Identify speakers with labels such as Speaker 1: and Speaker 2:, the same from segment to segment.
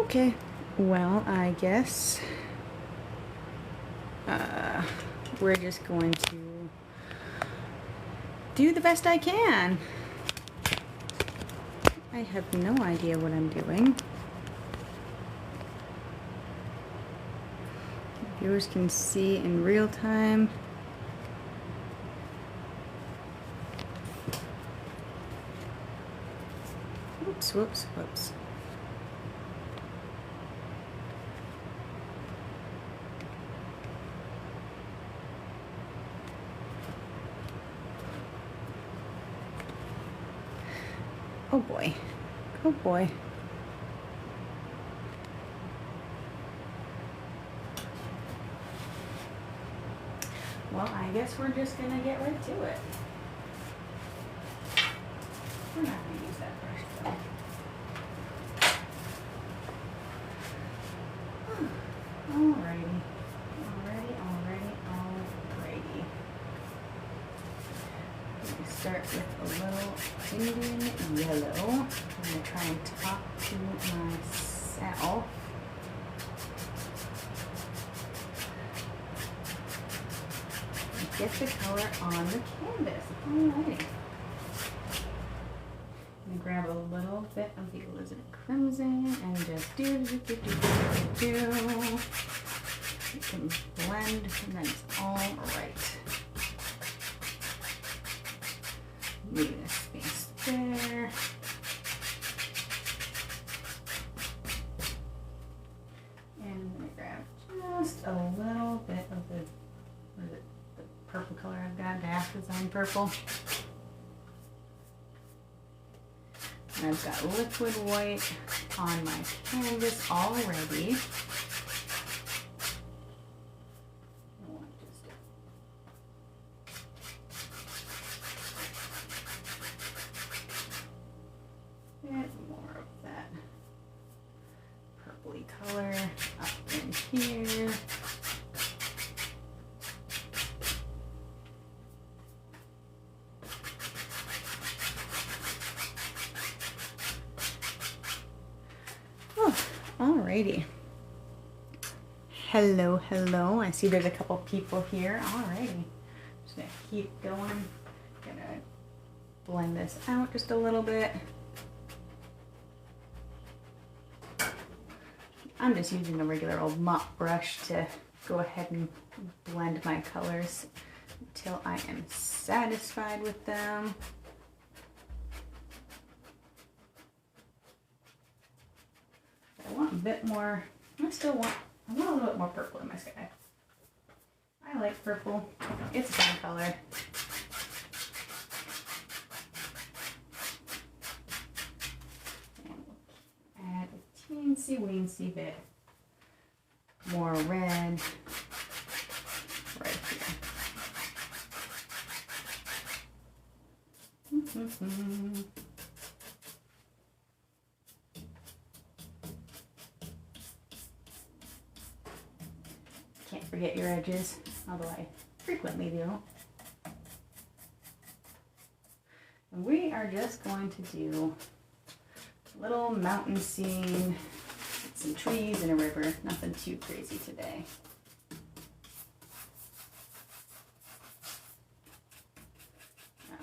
Speaker 1: Okay, well, I guess we're just going to do the best I can. I have no idea what I'm doing. Viewers can see in real time. Whoops, whoops, whoops. Oh boy. Oh boy. Well, I guess we're just gonna get right to it. We're not gonna use that brush though. Alrighty. Alrighty. Let me start with a little Indian yellow. I'm gonna try and talk to myself. Get the color on the canvas. Alrighty. I'm gonna grab a little bit of the alizarin crimson and just do. You can blend and then it's all right. Leaving a space there. And I'm gonna grab just a little bit of the, what is it? Purple color I've got, Dash Design Purple. And I've got liquid white on my canvas already. A bit more of that purpley color up in here. Alrighty. Hello, hello. I see there's a couple people here. Alrighty. Just gonna keep going. Gonna blend this out just a little bit. I'm just using a regular old mop brush to go ahead and blend my colors until I am satisfied with them. I want a bit more, I want a little bit more purple in my sky. I like purple, it's a fun color. And we'll add a teensy-weensy bit more red right here. Can't forget your edges, although I frequently do. And we are just going to do a little mountain scene, some trees and a river, nothing too crazy today.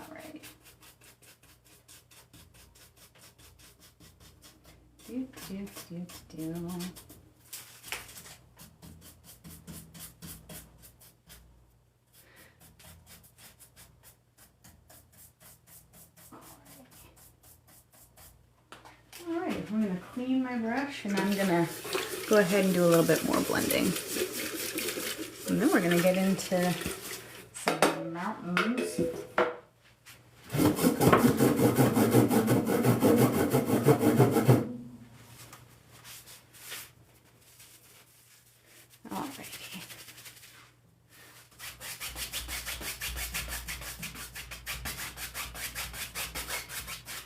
Speaker 1: Alright. Do. Alright, I'm going to clean my brush and I'm going to go ahead and do a little bit more blending. And then we're going to get into some mountains.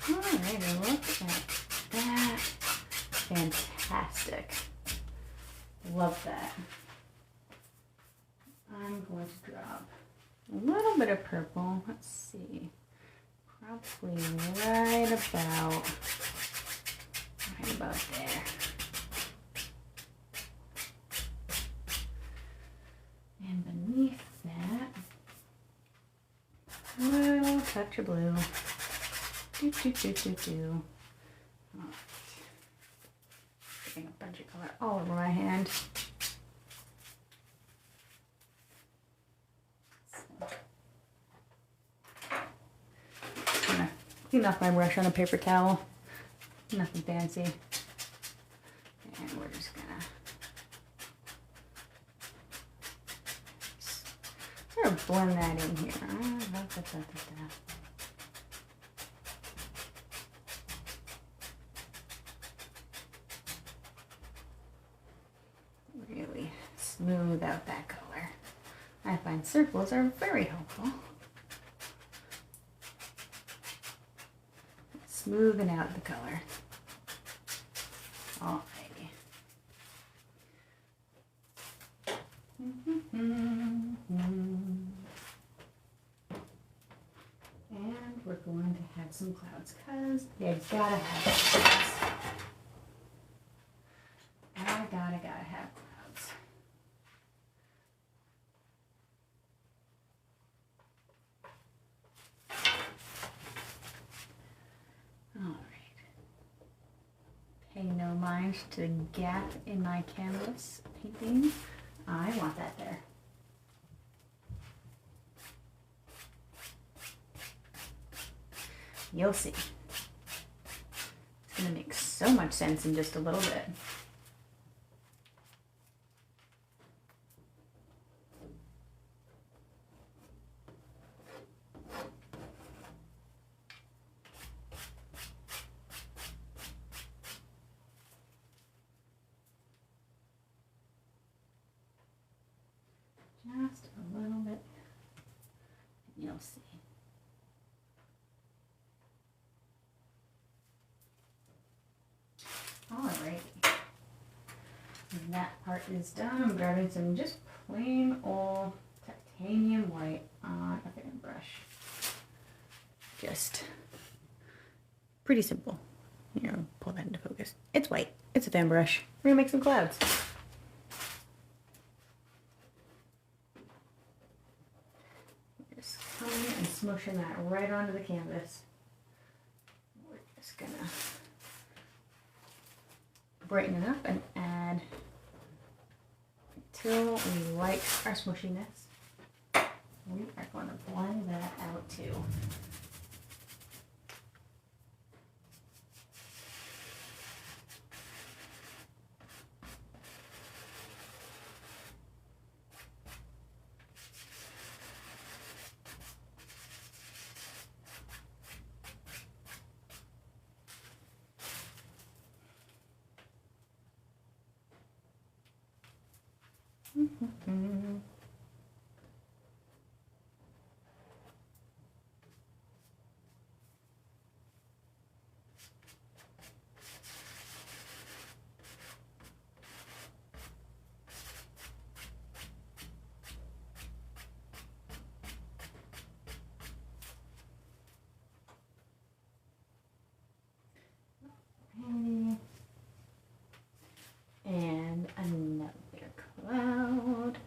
Speaker 1: Alright, look at that. Fantastic. Love that. I'm going to drop a little bit of purple. Let's see. Probably right about there. touch of blue. Do, do, do, do, do. All right. Getting a bunch of color all over my hand. I'm gonna clean off my brush on a paper towel. Nothing fancy. And we're just gonna sort of blend that in here. Really smooth out that color. I find circles are very helpful. Smoothing out the color. Alrighty. And we're going to have some clouds because you gotta have clouds. I gotta have clouds. Alright. Pay no mind to the gap in my canvas painting. I want that there. You'll see. It's going to make so much sense in just a little bit. Just a little bit, and you'll see. Alrighty, when that part is done, I'm grabbing some just plain old titanium white on a fan brush. Just pretty simple. Here, I'll pull that into focus. It's white. It's a fan brush. We're gonna make some clouds. Just coming and smushing that right onto the canvas. We're just gonna brighten it up and add until we like our smushiness. We are going to blend that out too. And another cloud.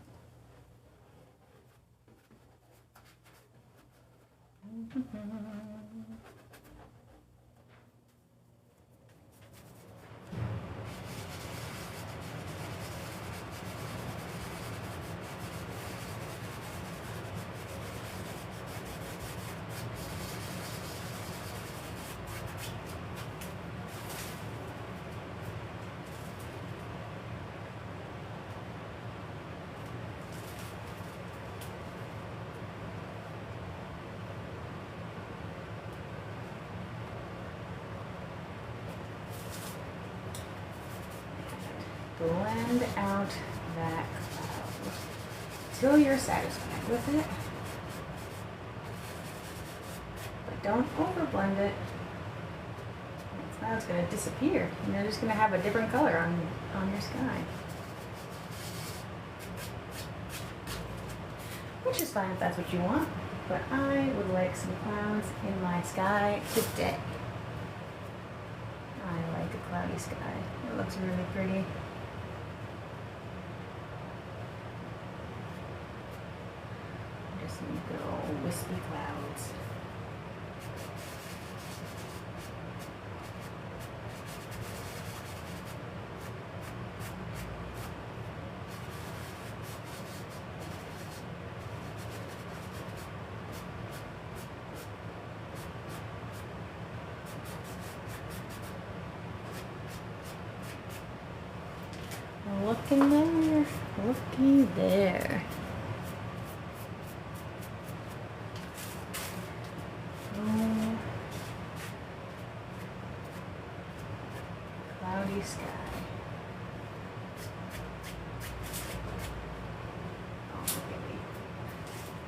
Speaker 1: Blend out that cloud until you're satisfied with it. But don't overblend it. The cloud's going to disappear and you're just going to have a different color on your sky. Which is fine if that's what you want, but I would like some clouds in my sky today. I like a cloudy sky. It looks really pretty. Just some good old wispy clouds. Looking there, looky there. Oh, cloudy sky.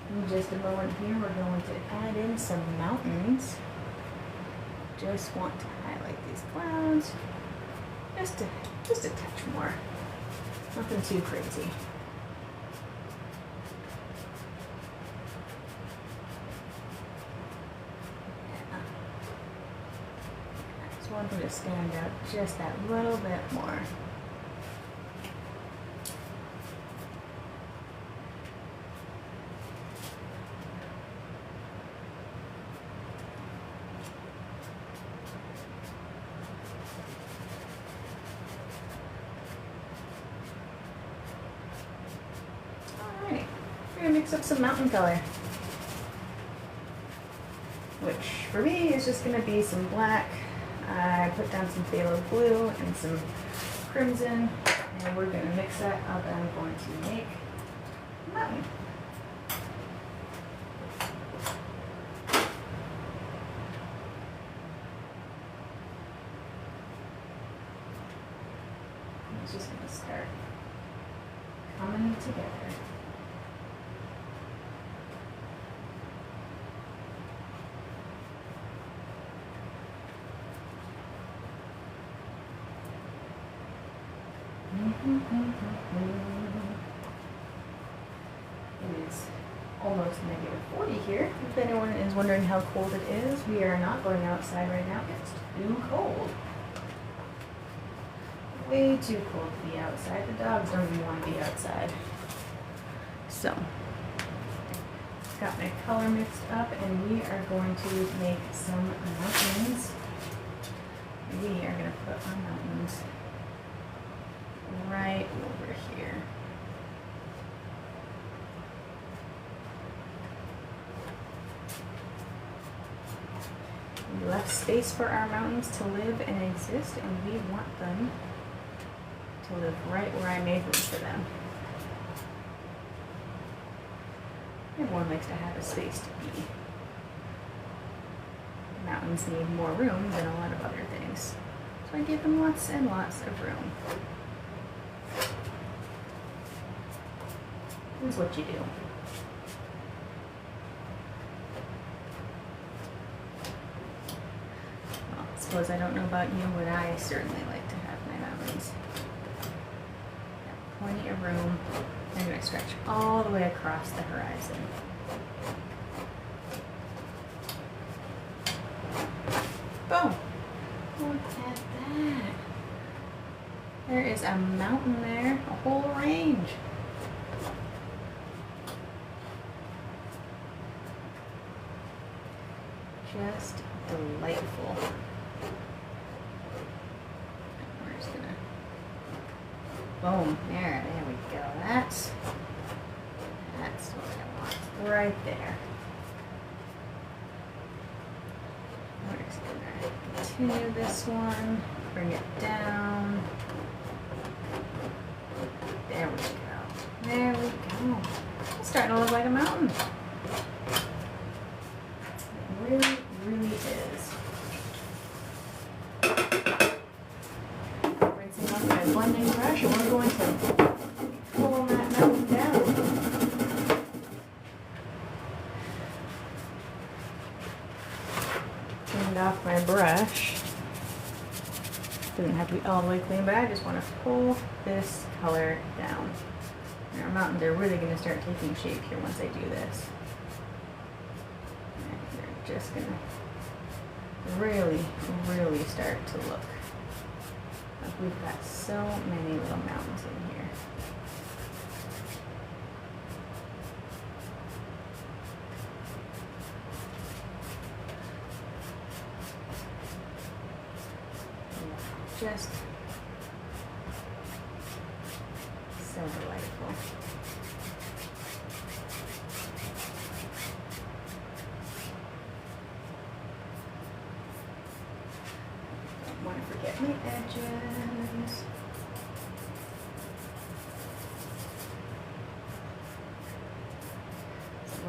Speaker 1: In just a moment here, we're going to add in some mountains. Just want to highlight these clouds just a touch more. Nothing too crazy. Yeah. I just want them to stand out just that little bit more. We're gonna mix up some mountain color, which for me is just gonna be some black. I put down some phthalo blue and some crimson, and we're gonna mix that up, and I'm going to make a mountain. It's just gonna start coming together. It is almost -40 here. If anyone is wondering how cold it is, we are not going outside right now. It's too cold. Way too cold to be outside. The dogs don't even want to be outside. So, got my color mixed up, and we are going to make some mountains. We are going to put our mountains right over here. We left space for our mountains to live and exist, and we want them to live right where I made room for them. Everyone likes to have a space to be. Mountains need more room than a lot of other things, so I give them lots and lots of room. This is what you do. Well, I suppose I don't know about you, but I certainly like to have my mountains. Got plenty of room. I'm going to stretch all the way across the horizon. Boom! Look at that. There is a mountain there, a whole range. Just delightful. We're just gonna, boom, there we go. That's what I want, right there. We're just gonna continue this one, bring it down. There we go. There we go. It's starting to look like a mountain. Really, really is. Rinsing off my blending brush, and we're going to pull that mountain down. Cleaned off my brush. Doesn't have to be all the way clean, but I just want to pull this color down. And our mountains are really going to start taking shape here once I do this. Just gonna really, really start to look like we've got so many little mountains in here. Just so delightful. Don't want to forget my edges.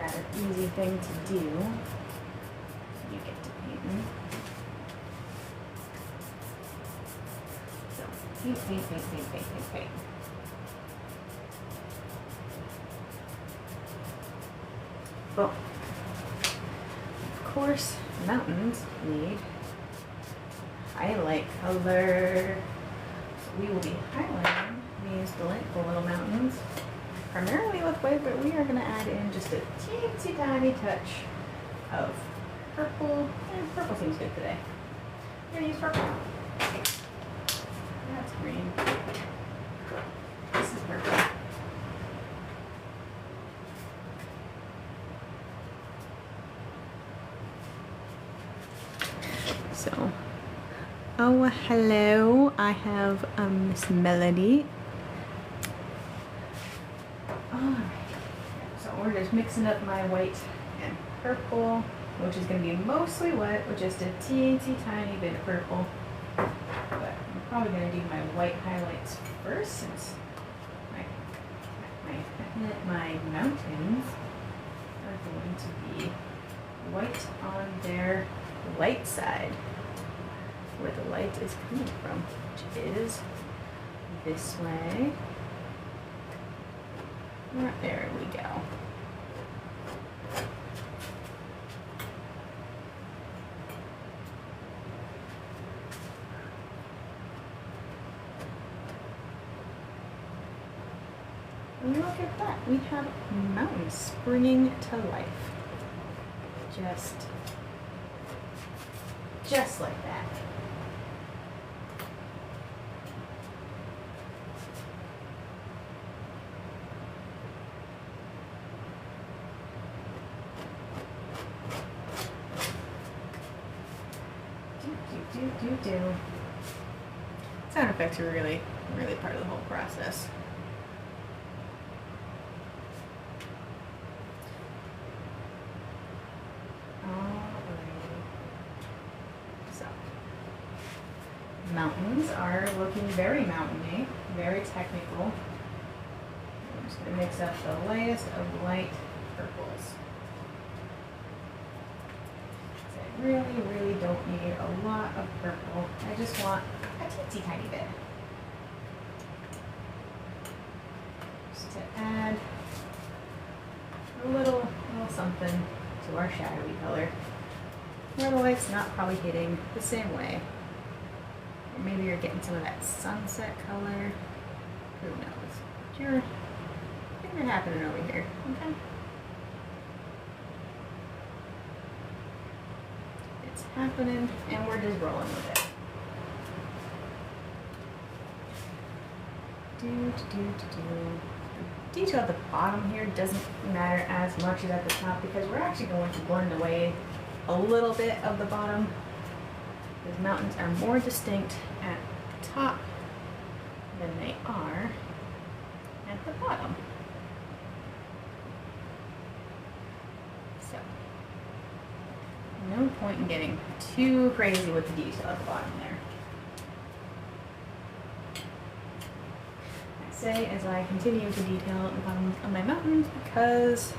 Speaker 1: rather easy thing to do. You get to painting. So paint, paint, paint, paint, paint, paint, paint. Boom. Of course, mountains need highlight color. So we will be highlighting these delightful little mountains primarily with white, but we are going to add in just a teensy tiny touch of purple. And purple seems good today. I'm going to use purple. That's green. This is purple. So, oh hello, I have Miss Melody. Alright, so we're just mixing up my white and purple, which is going to be mostly wet with just a teensy tiny bit of purple. But I'm probably going to do my white highlights first since my mountains are going to be white on their light side, where the light is coming from, which is this way. There we go. And look at that. We have mountains springing to life. Just like that. Do. Sound effects are really part of the whole process. So, mountains are looking very mountainy, very technical. I'm just going to mix up the lightest of light purples. I really don't need a lot of purple. I just want a teensy tiny bit. Just to add a little something to our shadowy color. Where the light's not probably hitting the same way. Or maybe you're getting some of that sunset color. Who knows? Things are happening over here. Okay. It's happening, and we're just rolling with it. The detail at the bottom here doesn't matter as much as at the top because we're actually going to blend away a little bit of the bottom. The mountains are more distinct at the top than they are at the bottom. So, no point in getting too crazy with the detail at the bottom there. I say as I continue to detail at the bottom of my mountains because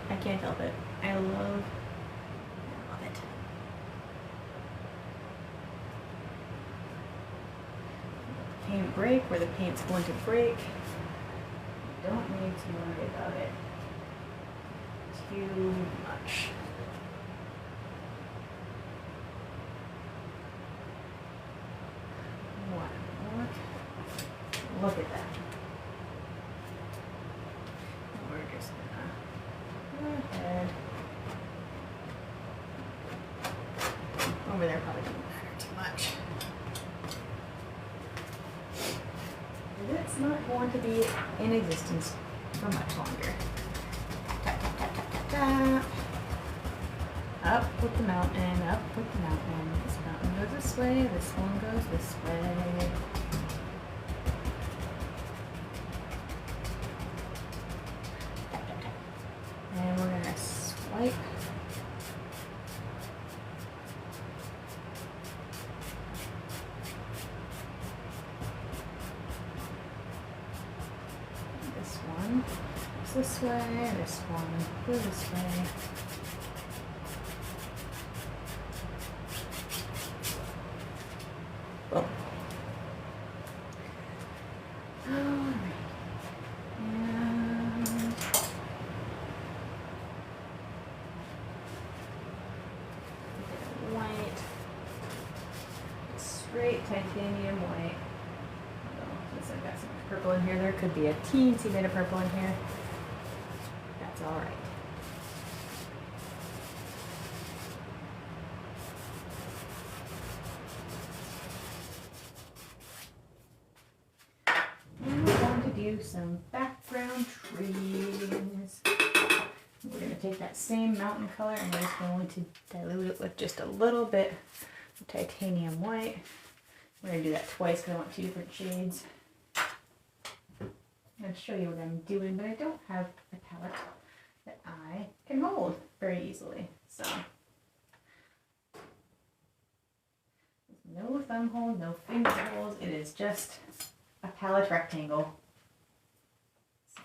Speaker 1: I can't help it. I love it. Paint break where the paint's going to break. You don't need to worry about it too much. Look at that. We're just gonna go ahead. Over there probably doesn't matter too much. It's not going to be in existence for much longer. Tap, tap, tap, tap, tap, tap. Up with the mountain, up with the mountain. This mountain goes this way, this one goes this way. And we're going to swipe. This one. this way, this one goes this way. Boom. Alright. And white. Straight titanium white. Since I've got so much purple in here, there could be a teensy bit of purple in here. That's all right. And we're going to do some background trees. We're going to take that same mountain color and we're just going to dilute it with just a little bit of titanium white. We're going to do that twice because I want two different shades. I'm going to show you what I'm doing, but I don't have a palette that I can hold very easily. So, no thumb hold, no finger holes. It is just a palette rectangle. So,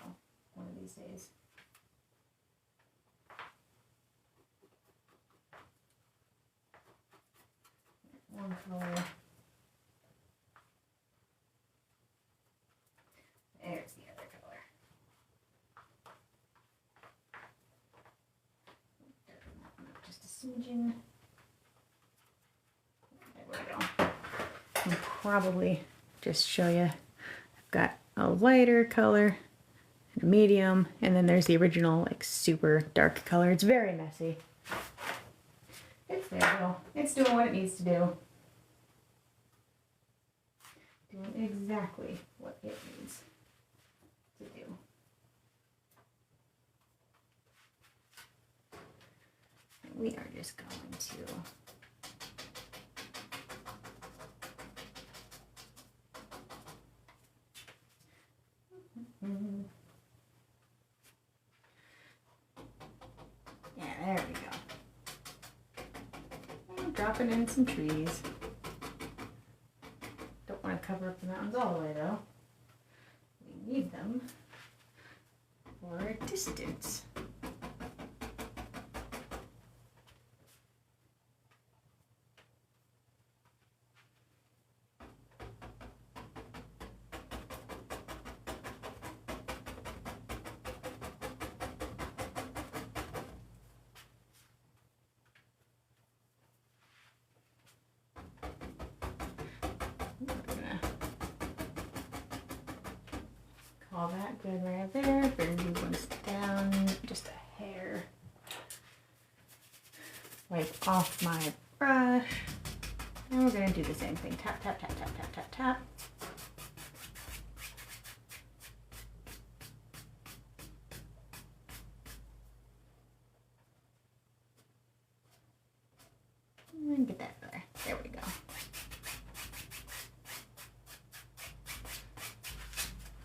Speaker 1: one of these days. One color. There's the other color. Darken that one up just a smidgen. There we go. I'll probably just show you. I've got a lighter color, a medium, and then there's the original like super dark color. It's very messy. It's there though. It's doing what it needs to do. Doing exactly what it needs to do. And we are just going to yeah, there we go. And dropping in some trees. Don't want to cover up the mountains all the way though. We need them for a distance. Call that good right there. Bring these ones down just a hair. Wipe off my brush. And we're going to do the same thing. Tap, tap, tap, tap, tap, tap, tap. And get that there. There we go.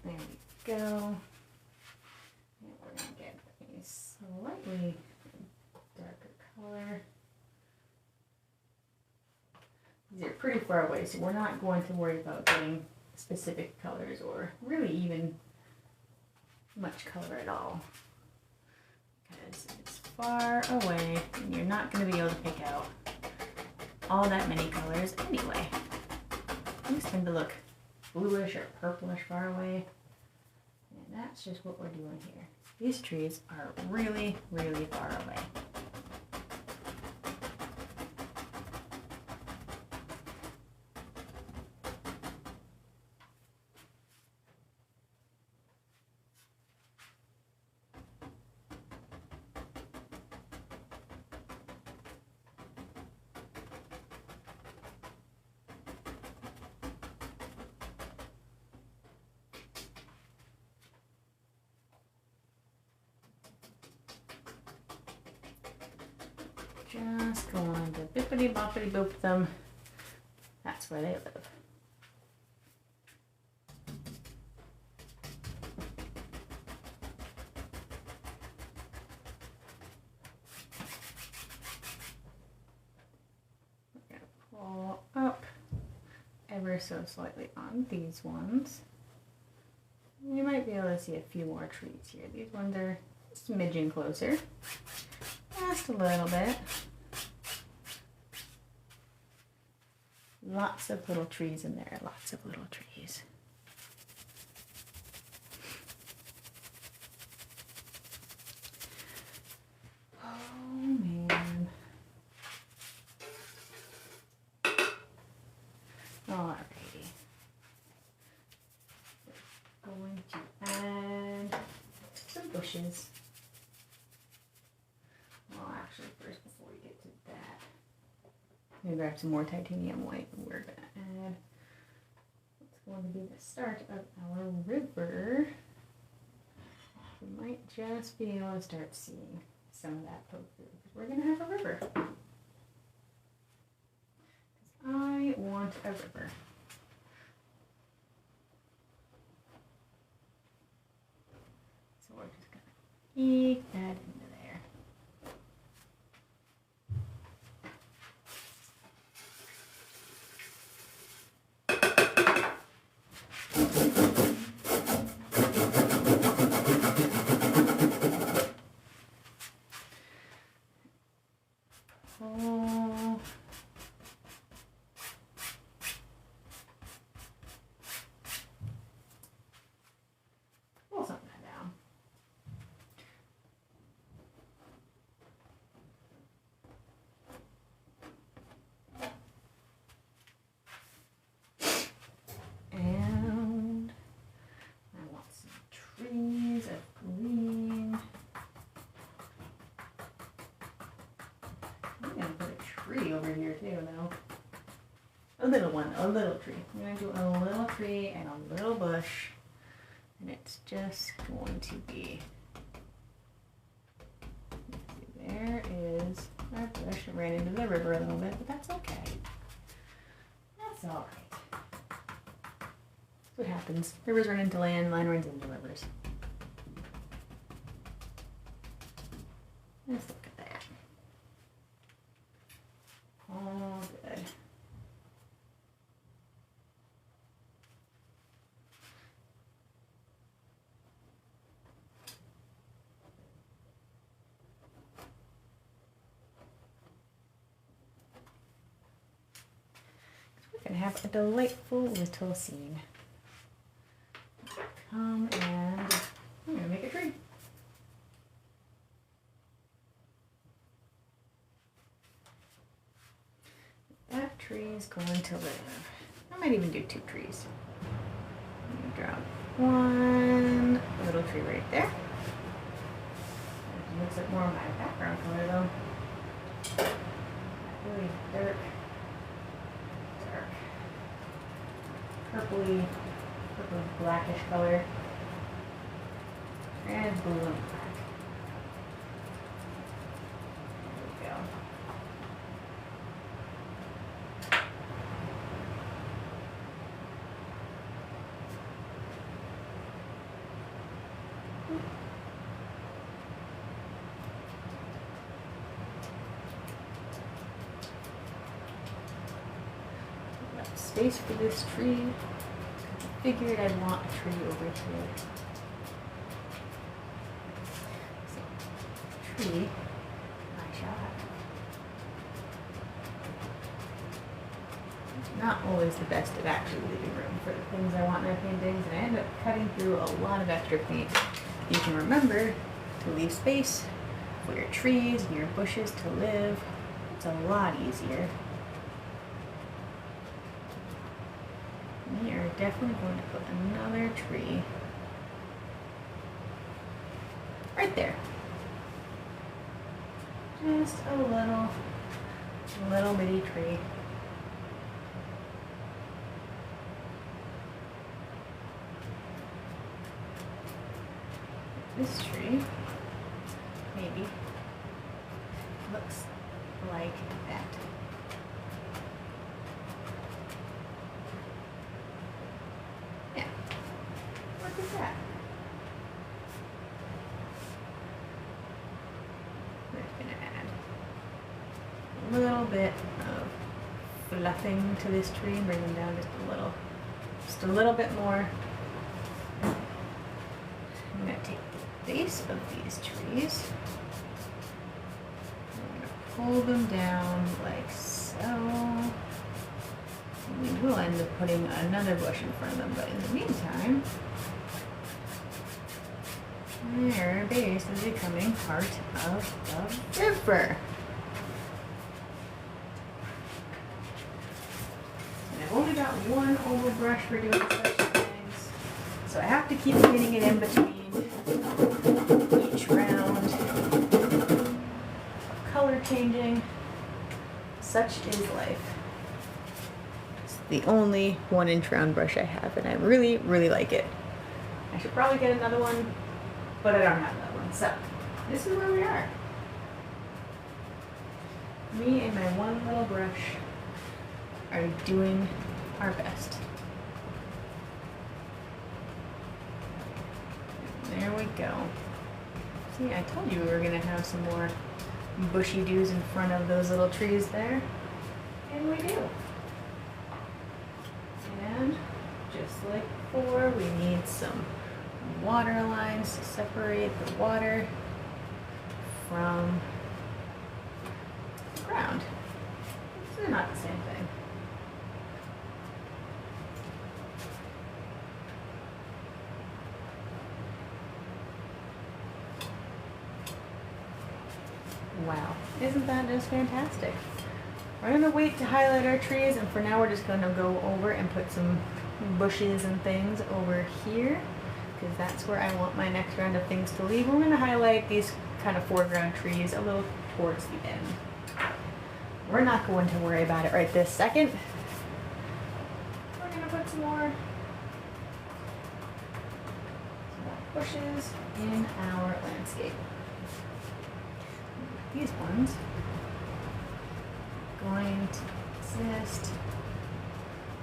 Speaker 1: There we go. And we're going to get a slightly darker color. These are pretty far away, so we're not going to worry about getting specific colors or really even much color at all. Because it's far away and you're not going to be able to pick out all that many colors anyway. These tend to look bluish or purplish far away. And that's just what we're doing here. These trees are really, really far away. Just going to bippity boppity boop them. That's where they live. We're going to pull up ever so slightly on these ones. You might be able to see a few more trees here. These ones are a smidgen closer. Just a little bit. Lots of little trees in there, lots of little trees. Oh man. Alrighty. We're going to add some bushes. Well, actually, first, before we get to that, I'm going to grab some more titanium white, and we're going to add what's going to be the start of our river. We might just be able to start seeing some of that poke through, because we're going to have a river. I want a river. So we're just going to eke that into there. Oh. Pull something down. And I want some trees of green. I'm gonna put a tree over here too, though. A little one, a little tree. I'm gonna do a little tree and a little bush, and it's just going to be. There is our bush. I ran into the river a little bit, but that's okay. That's all right. That's what happens. Rivers run into land, land runs into rivers. Let's look at that. All good. We're going to have a delightful little scene. Come and I'm going to make a tree. That tree is going to live. I might even do 2 trees. I'm going to drop one little tree right there. It looks like more of my background color though. Really dark, purpley blackish color. And blue and black. There we go. Enough space for this tree. I figured I'd want a tree over here. So, tree, my shot. Not always the best at actually leaving room for the things I want in my paintings, and I end up cutting through a lot of extra paint. You can remember to leave space for your trees and your bushes to live. It's a lot easier. We are definitely going to put another tree right there. Just a little bitty tree. This tree maybe looks like that. Yeah, look at that. We're just gonna add a little bit of fluffing to this tree, bring them down just a little bit more. base of these trees. I'm going to pull them down like so. We will end up putting another bush in front of them, but in the meantime, their base is becoming part of the river. And I've only got one oval brush for doing such things, so I have to keep getting it in between each round. Color changing. Such is life. It's the only 1-inch round brush I have, and I really, really like it. I should probably get another one, but I don't have that one. So, this is where we are. Me and my one little brush are doing our best. There we go. See, I told you we were going to have some more bushy doos in front of those little trees there. And we do. And just like before, we need some water lines to separate the water from the ground. So they're not the same thing. Wow, isn't that just fantastic? We're gonna wait to highlight our trees, and for now we're just gonna go over and put some bushes and things over here, because that's where I want my next round of things to leave. We're gonna highlight these kind of foreground trees a little towards the end. We're not going to worry about it right this second. We're gonna put some more bushes in our landscape. These ones are going to exist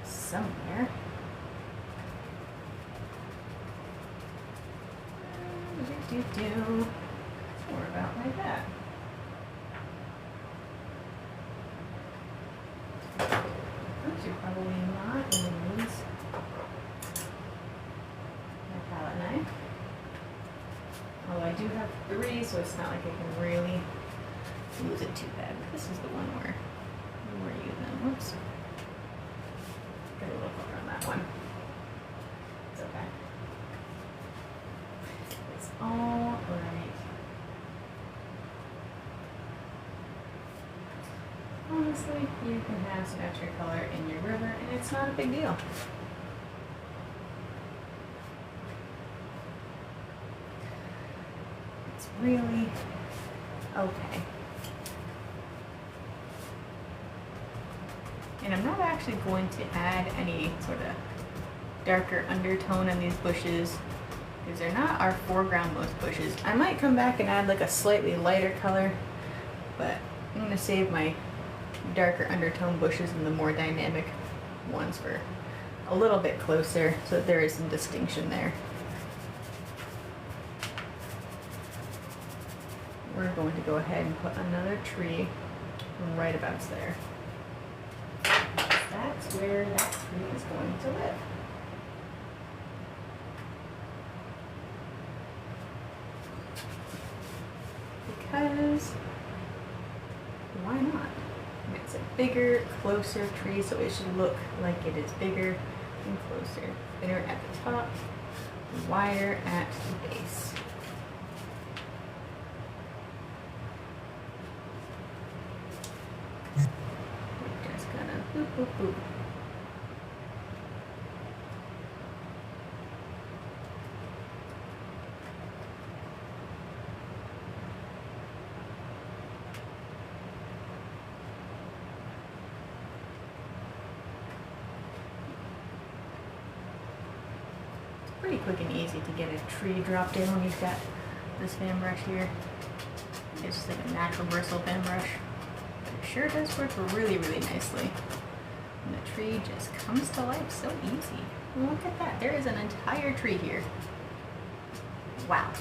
Speaker 1: somewhere. Somewhere about like that. Those are probably not in the woods. My palette knife. Although I do have 3, so it's not like I can really use it too bad. This is the one where we're using. Whoops. Get a little color on that one. It's okay. It's all right. Honestly, you can have some extra color in your river, and it's not a big deal. It's really okay. And I'm not actually going to add any sort of darker undertone in these bushes, because they're not our foregroundmost bushes. I might come back and add like a slightly lighter color, but I'm going to save my darker undertone bushes and the more dynamic ones for a little bit closer, so that there is some distinction there. We're going to go ahead and put another tree right about there. That's where that tree is going to live. Because why not? It's a bigger, closer tree, so it should look like it is bigger and closer. Thinner at the top, wider at the base. We're just gonna boop, boop, boop. Pretty quick and easy to get a tree dropped in when you've got this fan brush here. It's just like a natural bristle fan brush. But it sure does work really, really nicely. And the tree just comes to life so easy. Look at that. There is an entire tree here. Wow.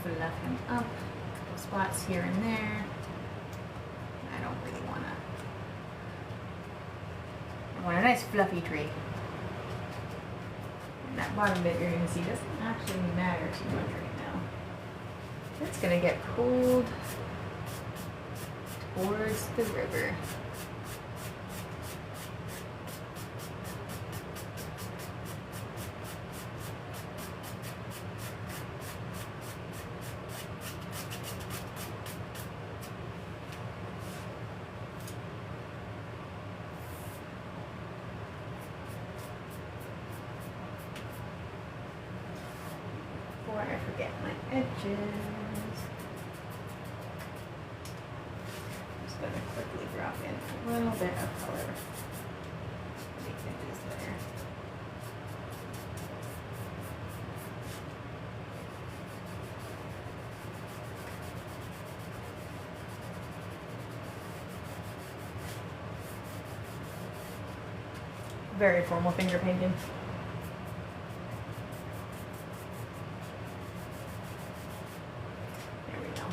Speaker 1: Fluff him up, spots here and there. I don't really want to. I want a nice fluffy tree. And that bottom bit you're going to see doesn't actually matter too much right now. It's going to get pulled towards the river. Before I forget my edges, I'm just going to quickly drop in a little bit of color. Make edges there. Very formal finger painting. There we go.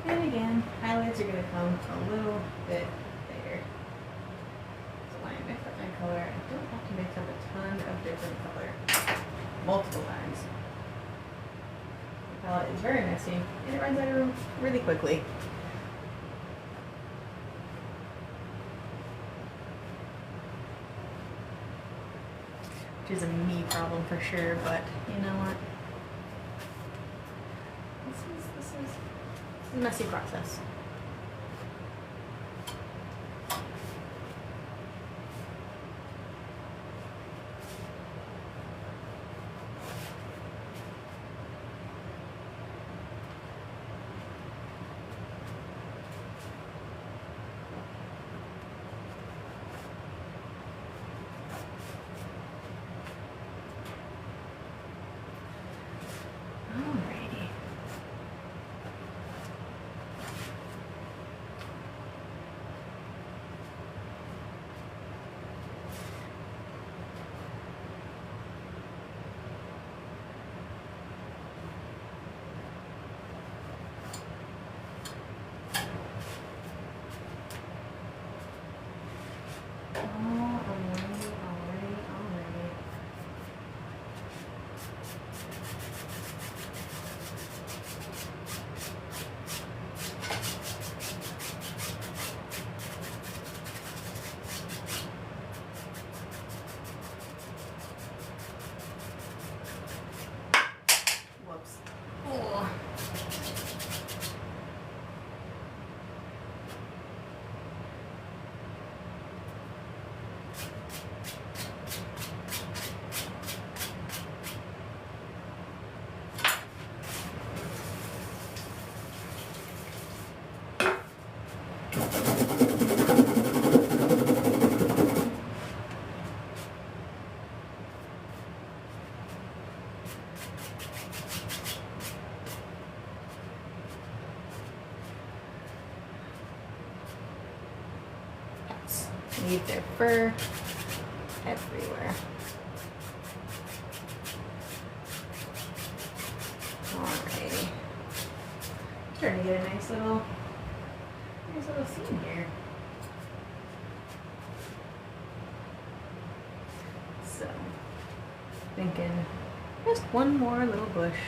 Speaker 1: And again, highlights are going to come a little bit later. So when I mix up my color, I don't have to mix up a ton of different color multiple times. The palette is very messy and it runs out of room really quickly. Which is a me problem for sure, but you know what? This is a messy process. Alrighty. Alrighty. Whoops. Oh. Leave their fur everywhere. Alrighty. Starting to get a nice little scene here. So, thinking just one more little bush.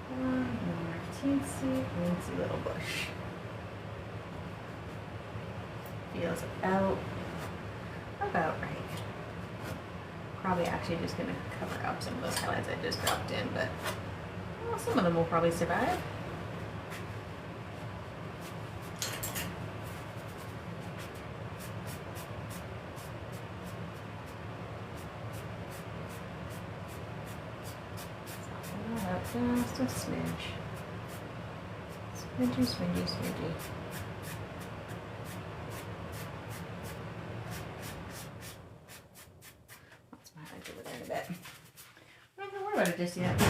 Speaker 1: One more teensy little bush. Feels about right. Probably actually just gonna cover up some of those highlights I just dropped in, but well, some of them will probably survive. Soften that out just a smidge. Smidgy. I'm not gonna worry about it just yet.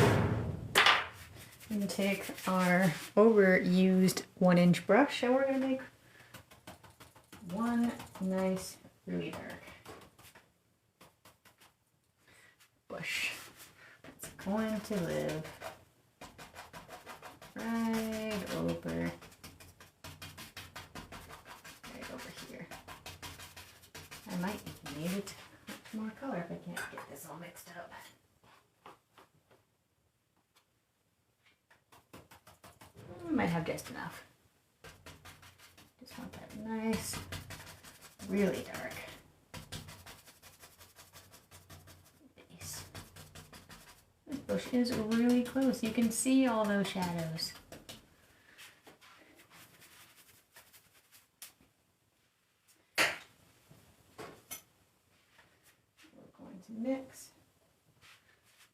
Speaker 1: I'm gonna take our overused 1-inch brush and we're gonna make one nice, really dark bush. It's going to live right over here. I might need it more color if I can't get this all mixed up. I might have just enough. Just want that nice, really dark base. This bush is really close. You can see all those shadows. To mix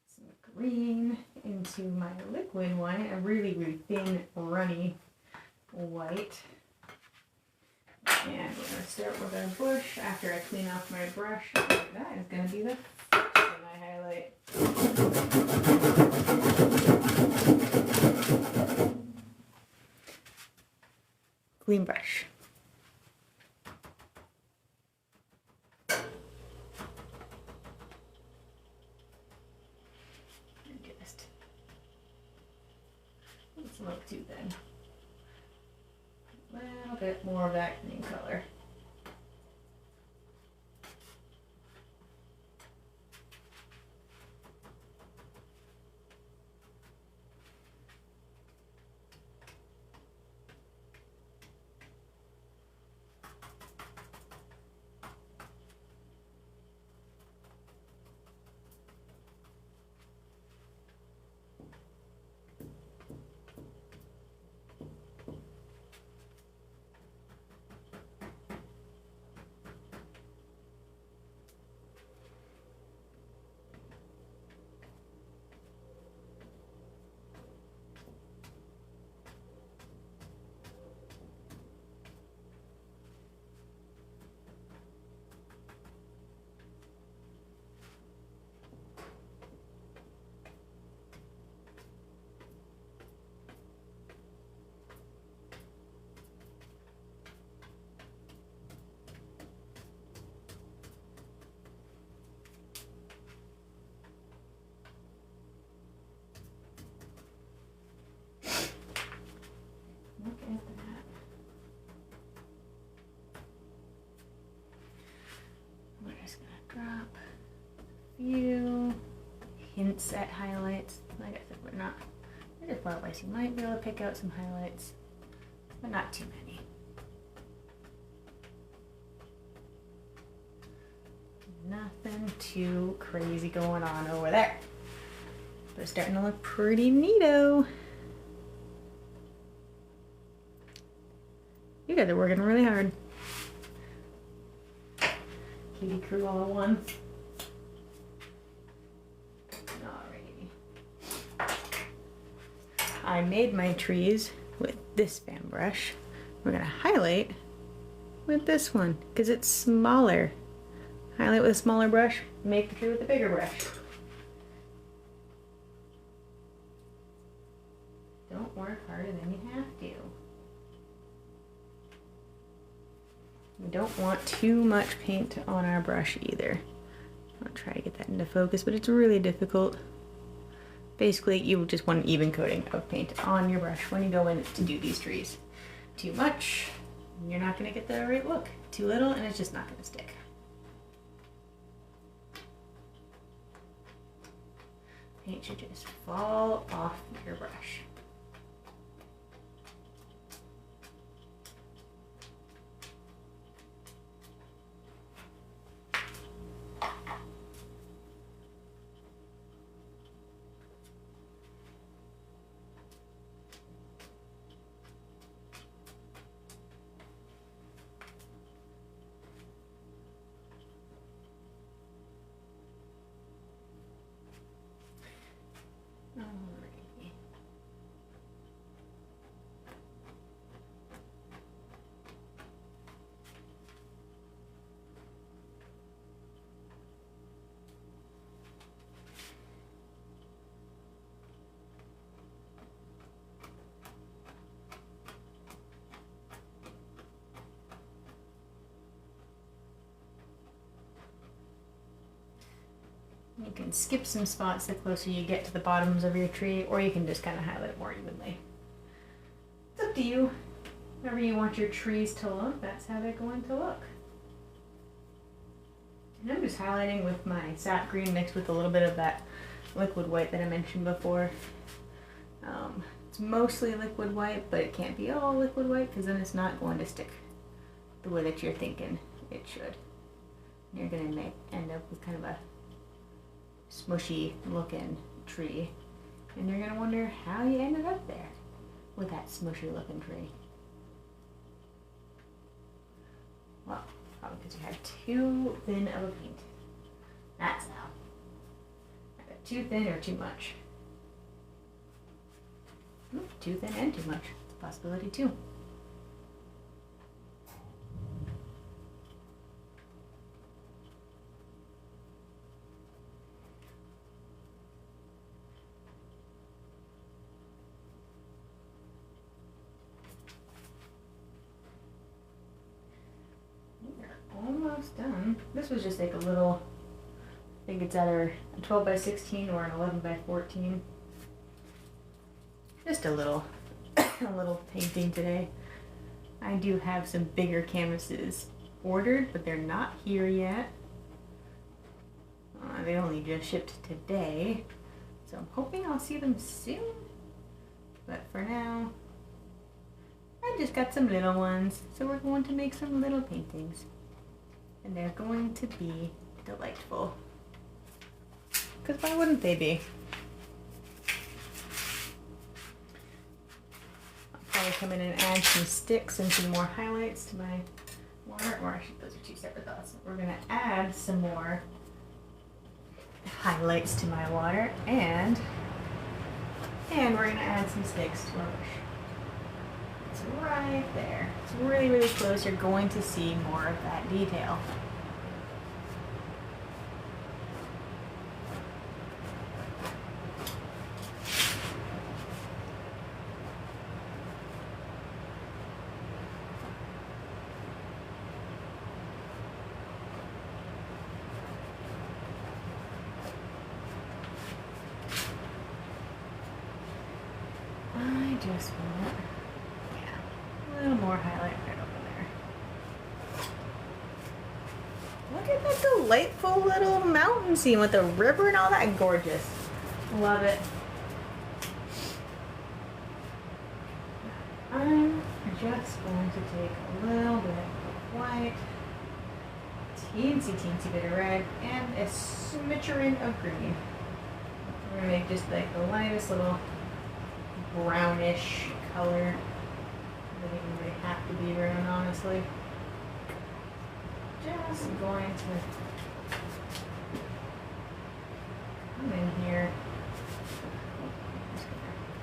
Speaker 1: some green into my liquid one, a really, really thin, runny white. And we're going to start with our bush after I clean off my brush. That is going to be the first thing I highlight. Clean brush. Look too thin. A little bit more of that green color. Look at that. We're just gonna drop a few hints at highlights. Like I said, we're just part ways. You might be able to pick out some highlights, but not too many. Nothing too crazy going on over there. But it's starting to look pretty neato. You guys are working really hard. Kitty crew all at once. Alrighty. I made my trees with this fan brush. We're gonna highlight with this one because it's smaller. Highlight with a smaller brush, make the tree with a bigger brush. Don't work harder than you have to. We don't want too much paint on our brush either. I'll try to get that into focus, but it's really difficult. Basically, you just want an even coating of paint on your brush when you go in to do these trees. Too much, you're not gonna get the right look. Too little, and it's just not gonna stick. Paint should just fall off your brush. Alrighty. You can skip some spots the closer you get to the bottoms of your tree, or you can just kind of highlight it more evenly. It's up to you. However you want your trees to look, that's how they're going to look. And I'm just highlighting with my sap green mixed with a little bit of that liquid white that I mentioned before. It's mostly liquid white, but it can't be all liquid white because then it's not going to stick the way that you're thinking it should. You're going to end up with kind of a smushy looking tree, and you're going to wonder how you ended up there with that smushy looking tree. Well, probably because you had too thin of a paint. That's how. Either too thin or too much. Ooh, too thin and too much. It's a possibility too. Almost done. This was just like a little, I think it's either a 12 by 16 or an 11 by 14. Just a little, a little painting today. I do have some bigger canvases ordered, but they're not here yet. They only just shipped today, so I'm hoping I'll see them soon. But for now, I just got some little ones, so we're going to make some little paintings. And they're going to be delightful. Because why wouldn't they be? I'll probably come in and add some sticks and some more highlights to my water. Or actually, those are two separate thoughts. We're going to add some more highlights to my water. And we're going to add some sticks to our bush. It's right there. It's really, really close. You're going to see more of that detail. I just want a little more highlight right over there. Look at that delightful little mountain scene with the river and all that. Gorgeous. Love it. I'm just going to take a little bit of white, teensy bit of red, and a smitcherin of green. We're going to make just like the lightest little brownish color. Doesn't really have to be brown, honestly. Just going to come in here. Just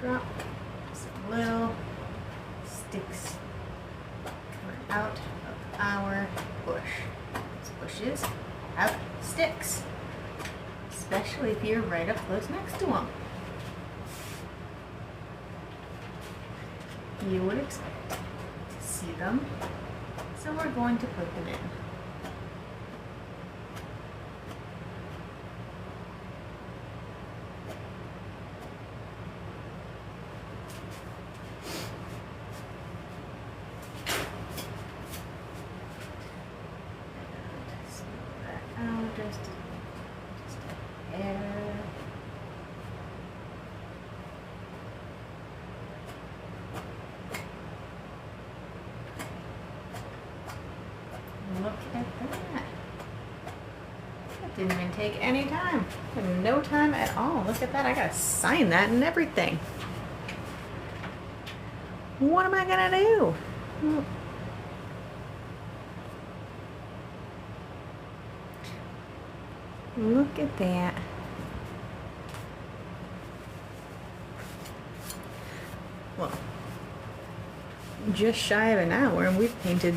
Speaker 1: gonna drop some little sticks coming out of our bush. These bushes have sticks, especially if you're right up close next to them. You would expect to see them, so we're going to put them in. Smooth that out just a hair. Look at that. That didn't even take any time. No time at all. Look at that. I gotta sign that and everything. What am I gonna do? Look at that. Well, just shy of an hour and we've painted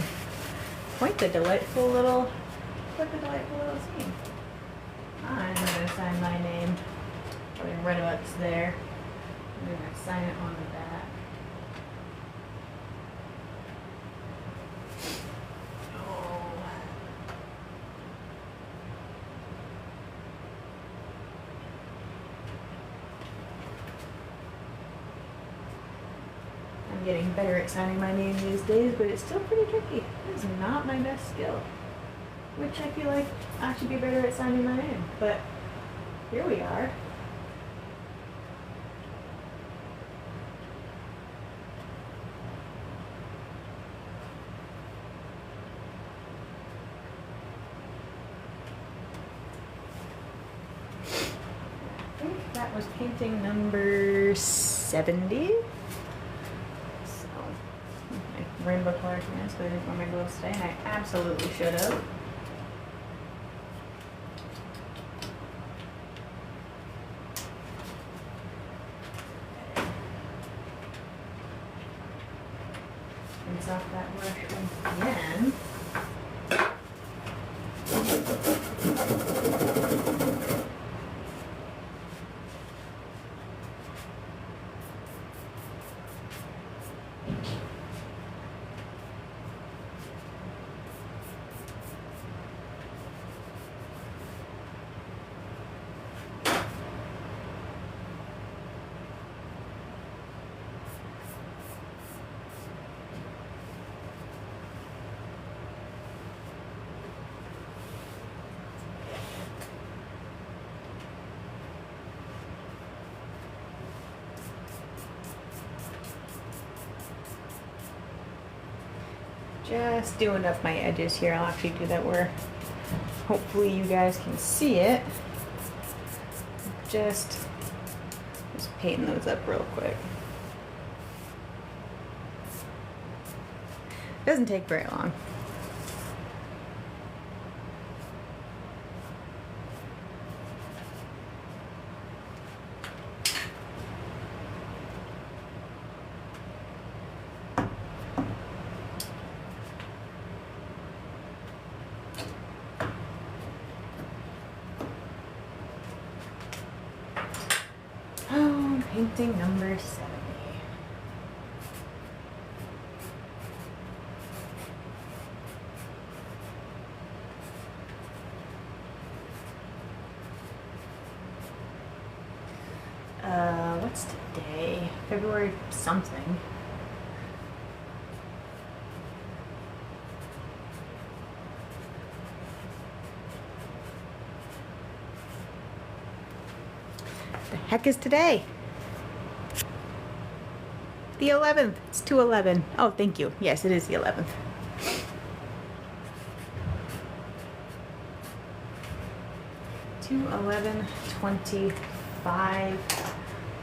Speaker 1: quite the delightful little scene. I'm gonna sign my name. Probably right about there. I'm gonna sign it on the back. Oh. getting better at signing my name these days, but it's still pretty tricky. It's not my best skill, which I feel like I should be better at signing my name, but here we are. That was painting number 70. So, my rainbow color cans, but I didn't wear my gloves today, and I absolutely should have. Rinse off that brush again. Just doing up my edges here. I'll actually do that where hopefully you guys can see it. Just painting those up real quick. Doesn't take very long. Painting number 70. What's today? February something. The heck is today? The 11th. It's 2/11. Oh, thank you. Yes, it is the 11th. $2/11/25.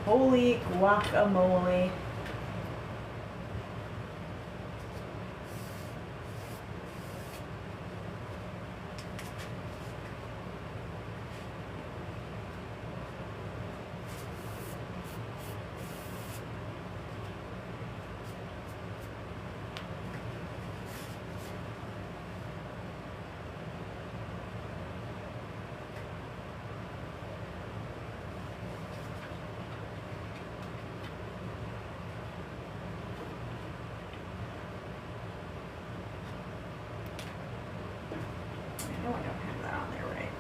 Speaker 1: Holy guacamole. No, I don't have that on there right.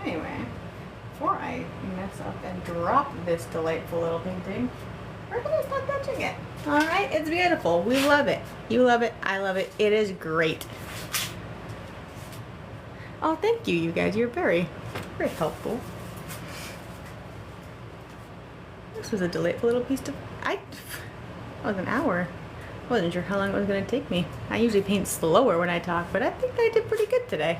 Speaker 1: Anyway, before I mess up and drop this delightful little painting, we're gonna start touching it. All right, it's beautiful. We love it. You love it. I love it. It is great. Oh, thank you, you guys. You're very helpful. This was a delightful little piece of... That was an hour. I wasn't sure how long it was going to take me. I usually paint slower when I talk, but I think I did pretty good today.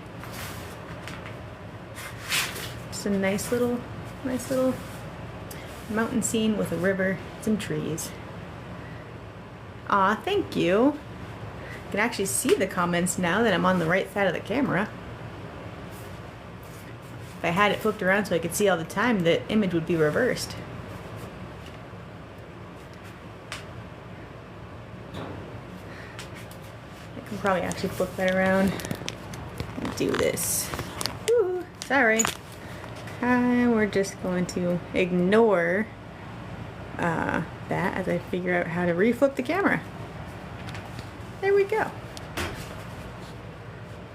Speaker 1: Just a nice little mountain scene with a river, some trees. Aw, thank you. I can actually see the comments now that I'm on the right side of the camera. If I had it flipped around so I could see all the time, the image would be reversed. I can probably actually flip that around and do this. Ooh, sorry. We're just going to ignore that as I figure out how to reflip the camera. There we go.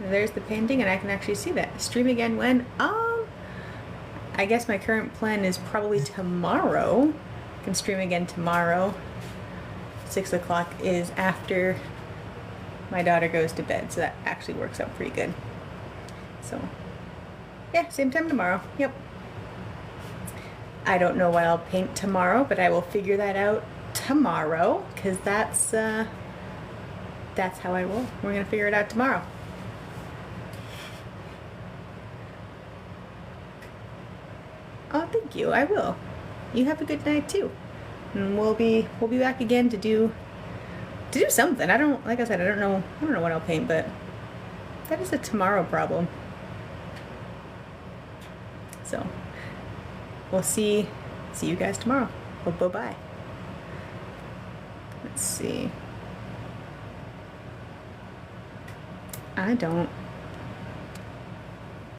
Speaker 1: there's the painting, and I can actually see that. Stream again when? I guess my current plan is probably tomorrow. I can stream again tomorrow. 6 o'clock is after my daughter goes to bed, so that actually works out pretty good. So, yeah, same time tomorrow. Yep. I don't know what I'll paint tomorrow, but I will figure that out tomorrow, because that's how I roll. We're gonna figure it out tomorrow. Oh, thank you. I will. You have a good night too, and we'll be back again to do something. Like I said, I don't know what I'll paint, but that is a tomorrow problem. So we'll see you guys tomorrow. Well, bye-bye. Let's see. I don't